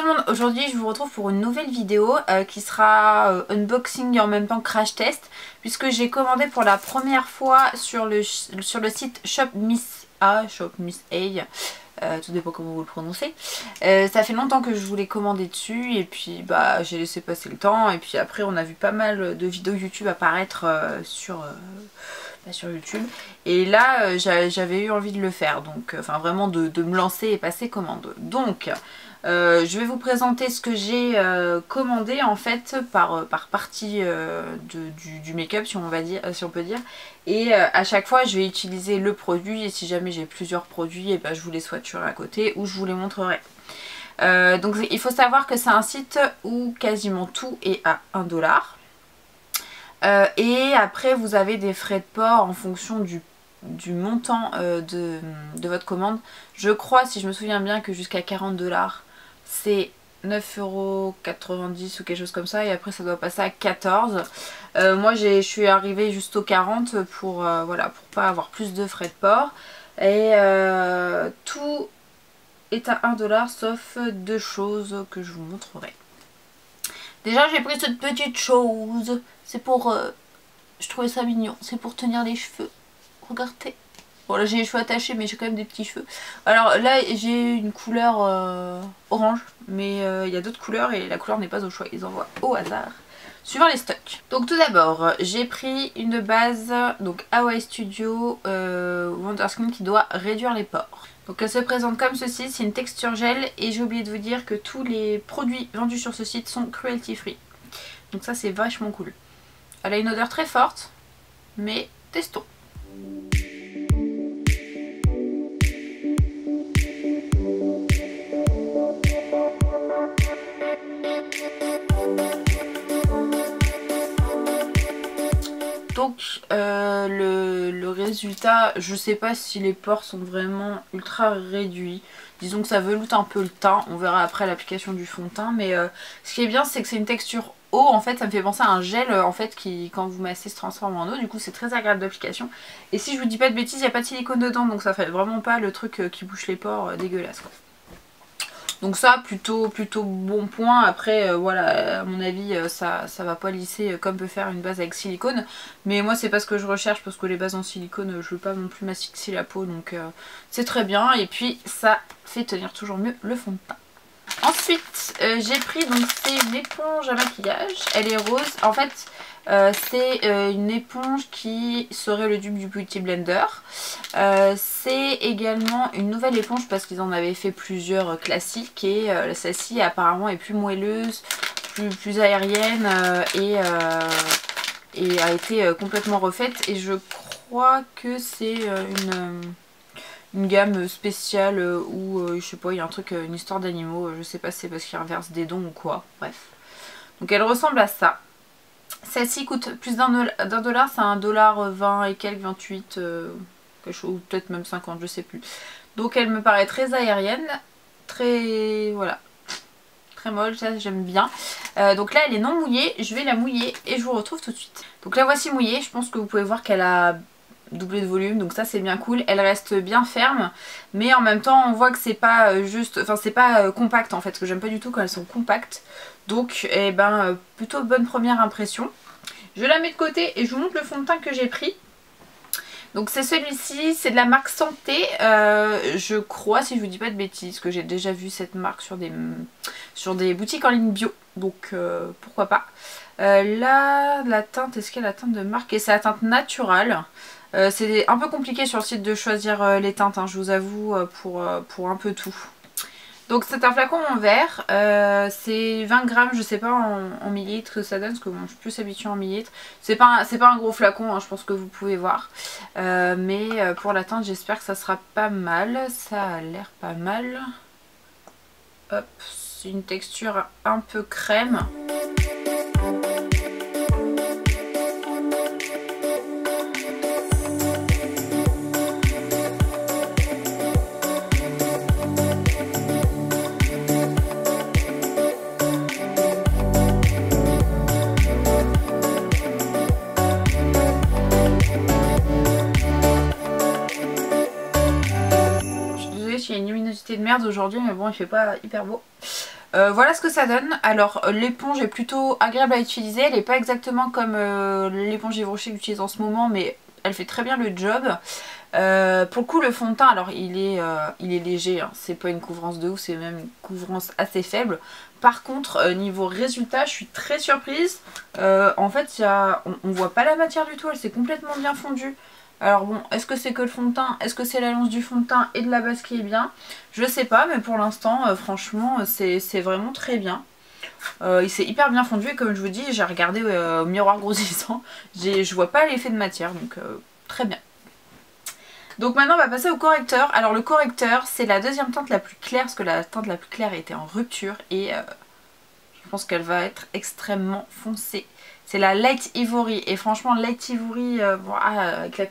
le monde, aujourd'hui je vous retrouve pour une nouvelle vidéo qui sera unboxing et en même temps crash test, puisque j'ai commandé pour la première fois sur le site Shop Miss A, tout dépend comment vous le prononcez. Ça fait longtemps que je voulais commander dessus et puis bah j'ai laissé passer le temps, et puis après on a vu pas mal de vidéos YouTube apparaître sur YouTube, et là j'avais eu envie de le faire, donc enfin vraiment de me lancer et passer commande. Donc je vais vous présenter ce que j'ai commandé en fait par partie du make-up, si on peut dire, et à chaque fois je vais utiliser le produit, et si jamais j'ai plusieurs produits, et ben je vous les swatcherai à côté ou je vous les montrerai. Donc il faut savoir que c'est un site où quasiment tout est à 1$. Et après vous avez des frais de port en fonction du montant de votre commande. Je crois, si je me souviens bien, que jusqu'à 40$ c'est 9,90€ ou quelque chose comme ça, et après ça doit passer à 14. Moi je suis arrivée juste aux 40 pour voilà, pour pas avoir plus de frais de port, et tout est à 1$ sauf deux choses que je vous montrerai. Déjà j'ai pris cette petite chose, c'est pour... je trouvais ça mignon, c'est pour tenir les cheveux. Regardez. Bon là j'ai les cheveux attachés, mais j'ai quand même des petits cheveux. Alors là j'ai une couleur orange, mais il y a d'autres couleurs et la couleur n'est pas au choix, ils envoient au hasard suivant les stocks. Donc tout d'abord j'ai pris une base, donc Hawaii Studio Wonder Skin, qui doit réduire les pores. Donc elle se présente comme ceci, c'est une texture gel, et j'ai oublié de vous dire que tous les produits vendus sur ce site sont cruelty free. Donc ça c'est vachement cool. Elle a une odeur très forte, mais testons. Donc le résultat, je sais pas si les pores sont vraiment ultra réduits. Disons que ça veloute un peu le teint, on verra après l'application du fond de teint. Mais ce qui est bien, c'est que c'est une texture eau, en fait ça me fait penser à un gel en fait qui, quand vous massez, se transforme en eau. Du coup c'est très agréable d'application. Et si je vous dis pas de bêtises, il n'y a pas de silicone dedans, donc ça fait vraiment pas le truc qui bouche les pores dégueulasse quoi. Donc ça, plutôt bon point. Après voilà, à mon avis ça va pas lisser comme peut faire une base avec silicone, mais moi c'est pas ce que je recherche, parce que les bases en silicone je veux pas non plus m'asphyxier la peau, donc c'est très bien. Et puis ça fait tenir toujours mieux le fond de teint. Ensuite j'ai pris, donc c'est une éponge à maquillage, elle est rose. En fait c'est une éponge qui serait le dupe du Beauty Blender. C'est également une nouvelle éponge parce qu'ils en avaient fait plusieurs classiques, et celle-ci apparemment est plus moelleuse, plus aérienne, et a été complètement refaite. Et je crois que c'est une gamme spéciale où je sais pas, il y a un truc, une histoire d'animaux, je sais pas si c'est parce qu'ils reversent des dons ou quoi, bref. Donc elle ressemble à ça. Celle-ci coûte plus d'1$, c'est à 1,20$ et quelques, 28, quelque chose, ou peut-être même 50, je sais plus. Donc elle me paraît très aérienne, très, voilà, très molle, ça j'aime bien. Donc là elle est non mouillée, je vais la mouiller et je vous retrouve tout de suite. Donc la voici mouillée, je pense que vous pouvez voir qu'elle a doublé de volume, donc ça c'est bien cool. Elle reste bien ferme, mais en même temps on voit que c'est pas juste, enfin c'est pas compact en fait, parce que j'aime pas du tout quand elles sont compactes. Donc eh ben plutôt bonne première impression. Je la mets de côté et je vous montre le fond de teint que j'ai pris. Donc c'est celui-ci, c'est de la marque Santé, je crois, si je vous dis pas de bêtises, que j'ai déjà vu cette marque sur des boutiques en ligne bio, donc pourquoi pas. Là, la teinte, est-ce qu'il y a la teinte de marque? Et c'est la teinte naturelle. C'est un peu compliqué sur le site de choisir les teintes, hein, je vous avoue, pour un peu tout. Donc c'est un flacon en verre, c'est 20 grammes, je sais pas en millilitres que ça donne, parce que bon, je suis plus habituée en millilitres. C'est pas un gros flacon, hein, je pense que vous pouvez voir. Mais pour la teinte, j'espère que ça sera pas mal, ça a l'air pas mal. Hop, c'est une texture un peu crème. Il y a une luminosité de merde aujourd'hui, mais bon, il fait pas hyper beau. Voilà ce que ça donne. Alors l'éponge est plutôt agréable à utiliser. Elle n'est pas exactement comme l'éponge Yves Rocher que j'utilise en ce moment, mais elle fait très bien le job. Pour le coup le fond de teint, alors il est léger, hein. C'est pas une couvrance de ouf, c'est même une couvrance assez faible. Par contre niveau résultat je suis très surprise. En fait on voit pas la matière du tout, elle s'est complètement bien fondue. Alors bon, est-ce que c'est que le fond de teint? Est-ce que c'est l'annonce du fond de teint et de la base qui est bien? Je sais pas, mais pour l'instant franchement c'est vraiment très bien. Il s'est hyper bien fondu et comme je vous dis j'ai regardé au miroir grossissant, je vois pas l'effet de matière, donc très bien. Donc maintenant on va passer au correcteur. Alors le correcteur c'est la deuxième teinte la plus claire parce que la teinte la plus claire était en rupture et je pense qu'elle va être extrêmement foncée. C'est la Light Ivory et franchement Light Ivory, avec la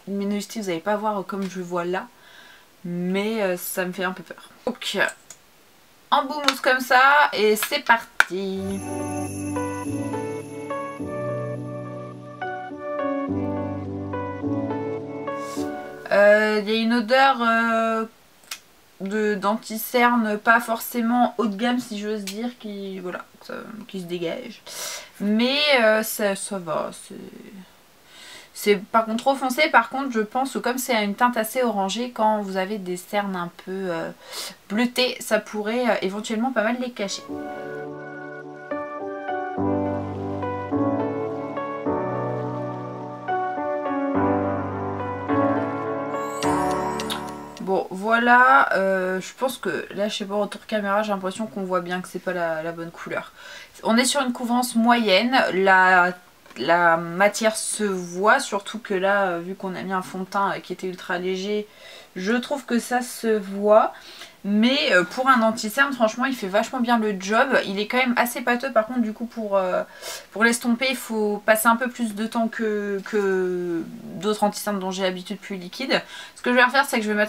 luminosité vous n'allez pas voir comme je vois là, mais ça me fait un peu peur. Donc un bout mousse comme ça et c'est parti. Il y a une odeur d'anti-cerne pas forcément haut de gamme si j'ose dire qui, voilà, qui se dégage. Mais ça va, c'est par contre trop foncé. Par contre je pense que comme c'est une teinte assez orangée, quand vous avez des cernes un peu bleutées, ça pourrait éventuellement pas mal les cacher. Bon voilà, je pense que là je sais pas, retour caméra j'ai l'impression qu'on voit bien que c'est pas la bonne couleur. On est sur une couvrance moyenne, la matière se voit, surtout que là vu qu'on a mis un fond de teint qui était ultra léger, je trouve que ça se voit. Mais pour un anti-cerne franchement il fait vachement bien le job. Il est quand même assez pâteux, par contre du coup pour l'estomper il faut passer un peu plus de temps que d'autres anti-cernes dont j'ai l'habitude plus liquides. Ce que je vais refaire c'est que je vais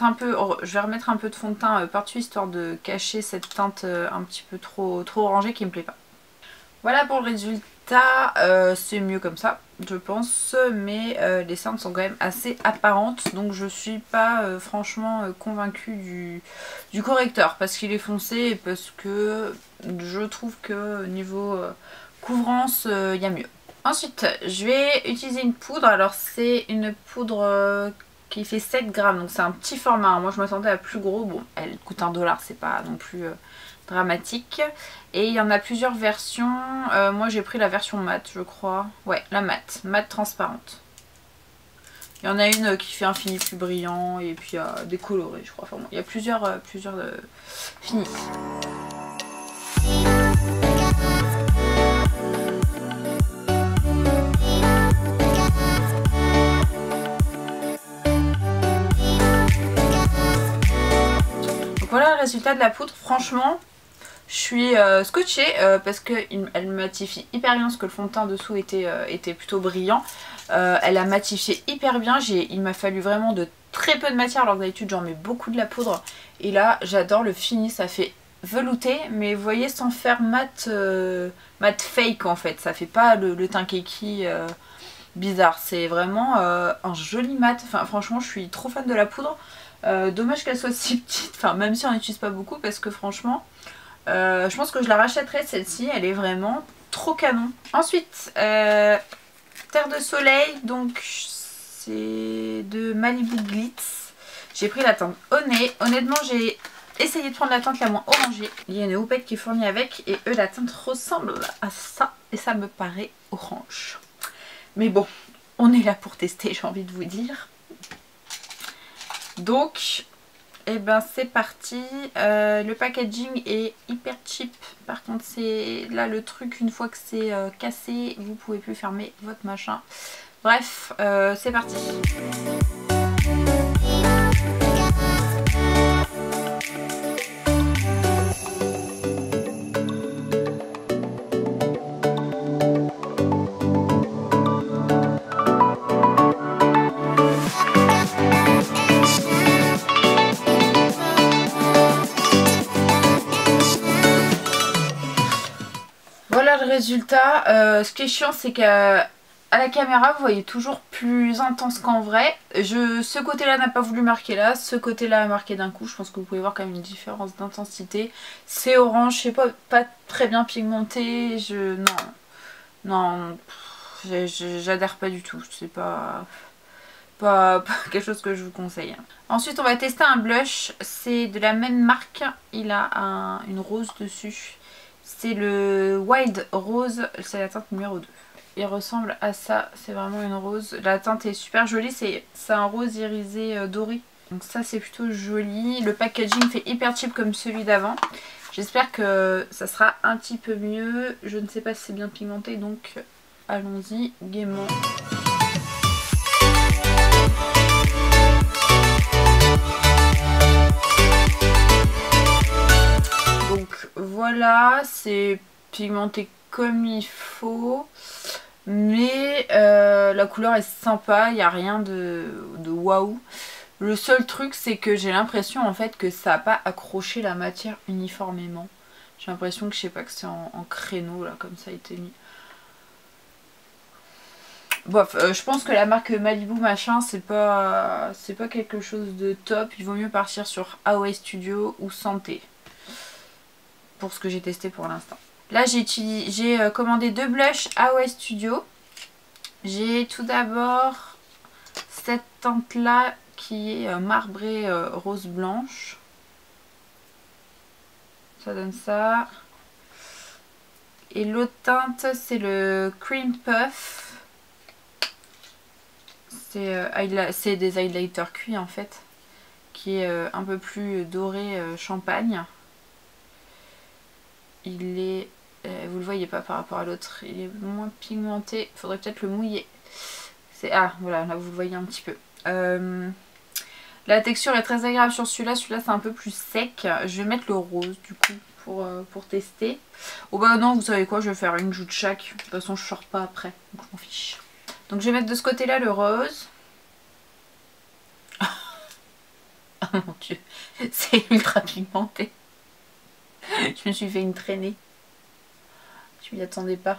remettre un peu de fond de teint par-dessus histoire de cacher cette teinte un petit peu trop orangée qui me plaît pas. Voilà pour le résultat. C'est mieux comme ça je pense, mais les cernes sont quand même assez apparentes, donc je suis pas franchement convaincue du correcteur parce qu'il est foncé et parce que je trouve que niveau couvrance il y a mieux. Ensuite je vais utiliser une poudre. Alors c'est une poudre qui fait 7 grammes, donc c'est un petit format, hein. Moi je m'attendais à plus gros, bon elle coûte 1 $, c'est pas non plus dramatique. Et il y en a plusieurs versions. Moi j'ai pris la version mat je crois. Ouais, la mat transparente. Il y en a une qui fait un fini plus brillant et puis des colorés je crois. Enfin bon, il y a plusieurs finis. Donc voilà le résultat de la poudre. Franchement je suis scotchée parce qu'elle matifie hyper bien, parce que le fond de teint dessous était plutôt brillant. Elle a matifié hyper bien. Il m'a fallu vraiment de très peu de matière alors que d'habitude j'en mets beaucoup de la poudre. Et là j'adore le fini, ça fait velouté mais vous voyez sans faire mat fake en fait. Ça fait pas le teint keki bizarre, c'est vraiment un joli mat. Enfin franchement je suis trop fan de la poudre. Dommage qu'elle soit si petite, enfin même si on n'utilise pas beaucoup, parce que franchement je pense que je la rachèterai celle-ci, elle est vraiment trop canon. Ensuite, Terre de Soleil, donc c'est de Malibu Glitz. J'ai pris la teinte au nez. Honnêtement, j'ai essayé de prendre la teinte la moins orangée. Il y a une houppette qui est fournie avec et la teinte ressemble à ça et ça me paraît orange. Mais bon, on est là pour tester, j'ai envie de vous dire. Donc et ben c'est parti. Le packaging est hyper cheap. Par contre c'est là le truc, une fois que c'est cassé vous pouvez plus fermer votre machin. Bref c'est parti. Voilà le résultat. Ce qui est chiant c'est qu'à à la caméra vous voyez toujours plus intense qu'en vrai. Ce côté là n'a pas voulu marquer là, ce côté là a marqué d'un coup. Je pense que vous pouvez voir quand même une différence d'intensité. C'est orange, c'est pas très bien pigmenté. Non, j'adhère pas du tout. C'est pas quelque chose que je vous conseille. Ensuite on va tester un blush. C'est de la même marque. Il a une rose dessus. C'est le Wild Rose. C'est la teinte numéro 2. Il ressemble à ça, c'est vraiment une rose. La teinte est super jolie, c'est un rose irisé doré. Donc ça c'est plutôt joli. Le packaging fait hyper cheap comme celui d'avant. J'espère que ça sera un petit peu mieux. Je ne sais pas si c'est bien pigmenté, donc allons-y gaiement. Donc voilà, c'est pigmenté comme il faut. Mais la couleur est sympa, il n'y a rien de waouh. Le seul truc c'est que j'ai l'impression en fait que ça n'a pas accroché la matière uniformément. J'ai l'impression que je sais pas que c'est en créneau là comme ça a été mis. Bof, je pense que la marque Malibu machin c'est pas quelque chose de top. Il vaut mieux partir sur Away Studio ou Santé. Pour ce que j'ai testé pour l'instant. Là j'ai commandé 2 blushs Away Studio. J'ai tout d'abord cette teinte là qui est marbrée rose blanche. Ça donne ça. Et l'autre teinte c'est le Cream Puff. C'est des highlighters cuits en fait. Qui est un peu plus doré champagne. Il est... vous le voyez pas par rapport à l'autre, il est moins pigmenté, il faudrait peut-être le mouiller. Ah voilà, là vous le voyez un petit peu. La texture est très agréable sur celui-là c'est un peu plus sec. Je vais mettre le rose du coup pour tester. Oh bah non, vous savez quoi, je vais faire une joue de chaque. De toute façon je sors pas après, donc je m'en fiche. Donc je vais mettre de ce côté-là le rose. Oh mon dieu, c'est ultra pigmenté. Je me suis fait une traînée. Je m'y attendais pas.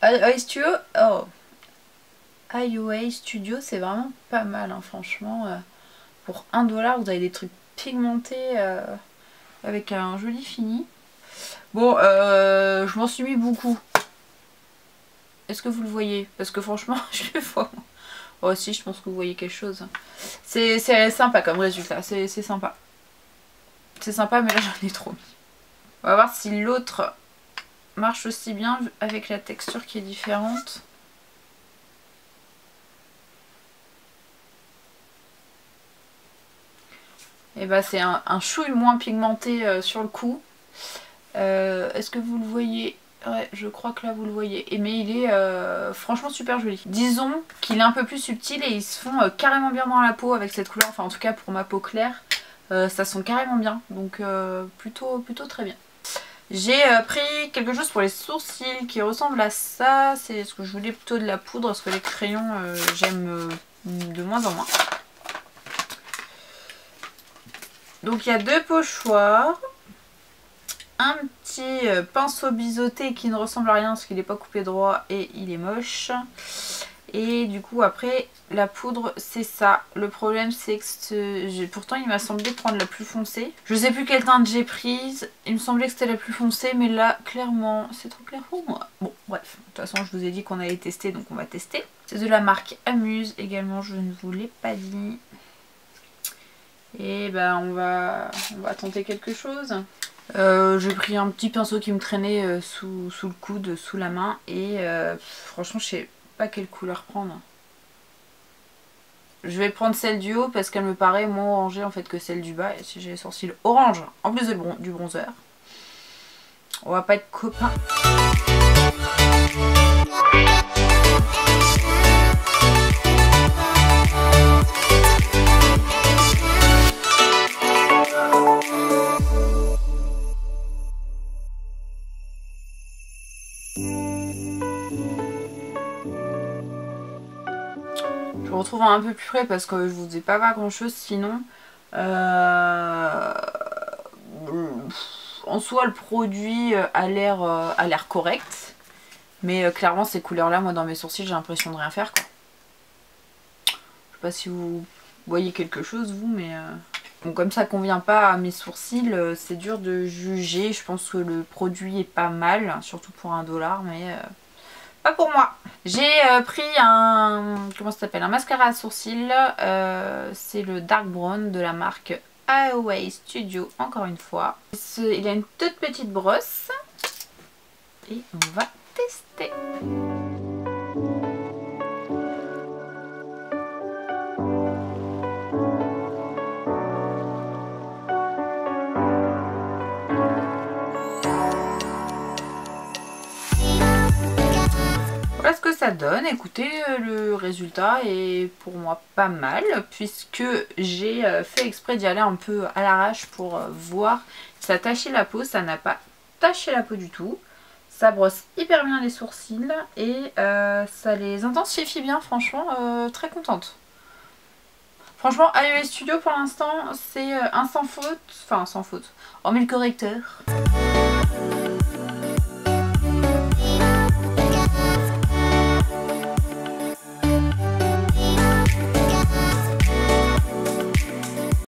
Away Studio, oh. Away Studio, c'est vraiment pas mal, hein, franchement. Pour 1 $, vous avez des trucs pigmentés avec un joli fini. Bon, je m'en suis mis beaucoup. Est-ce que vous le voyez? Parce que franchement, je le vois. Oh si, je pense que vous voyez quelque chose. C'est sympa comme résultat, c'est sympa. C'est sympa, mais là j'en ai trop mis. On va voir si l'autre marche aussi bien avec la texture qui est différente. Et bah c'est un chouille moins pigmenté sur le coup. Est-ce que vous le voyez? Ouais, je crois que là vous le voyez. Mais il est franchement super joli. Disons qu'il est un peu plus subtil et ils se font carrément bien dans la peau avec cette couleur. Enfin en tout cas pour ma peau claire. Ça sent carrément bien, donc plutôt très bien. J'ai pris quelque chose pour les sourcils qui ressemble à ça. C'est ce que je voulais, plutôt de la poudre, parce que les crayons j'aime de moins en moins. Donc il y a 2 pochoirs, un petit pinceau biseauté qui ne ressemble à rien parce qu'il n'est pas coupé droit et il est moche. Et du coup après la poudre c'est ça. Le problème c'est que pourtant il m'a semblé prendre la plus foncée. Je sais plus quelle teinte j'ai prise. Il me semblait que c'était la plus foncée, mais là clairement c'est trop clair pour moi. Bon bref, de toute façon je vous ai dit qu'on allait tester, donc on va tester. C'est de la marque Amuse également, je ne vous l'ai pas dit. Et ben on va tenter quelque chose. J'ai pris un petit pinceau qui me traînait sous le coude, sous la main, et franchement je sais pas quelle couleur prendre. Je vais prendre celle du haut parce qu'elle me paraît moins orangée en fait que celle du bas. Et si j'ai les sourcils orange en plus du bronzer, on va pas être copains. Je vous retrouve un peu plus près parce que je vous ai pas grand chose sinon. En soi le produit a l'air correct. Mais clairement ces couleurs là, moi dans mes sourcils j'ai l'impression de rien faire quoi. Je sais pas si vous voyez quelque chose vous, mais bon, comme ça convient pas à mes sourcils, c'est dur de juger. Je pense que le produit est pas mal, surtout pour $1, mais pas pour moi. J'ai pris comment ça s'appelle, un mascara à sourcils, c'est le Dark Brown de la marque Away Studio, encore une fois. Il a une toute petite brosse et on va tester. Voilà ce que ça donne. Écoutez, le résultat est pour moi pas mal puisque j'ai fait exprès d'y aller un peu à l'arrache pour voir. Ça tachait la peau, ça n'a pas taché la peau du tout. Ça brosse hyper bien les sourcils et ça les intensifie bien, franchement, très contente. Franchement, AUS Studio pour l'instant, c'est un sans faute, enfin sans faute, hormis le correcteur.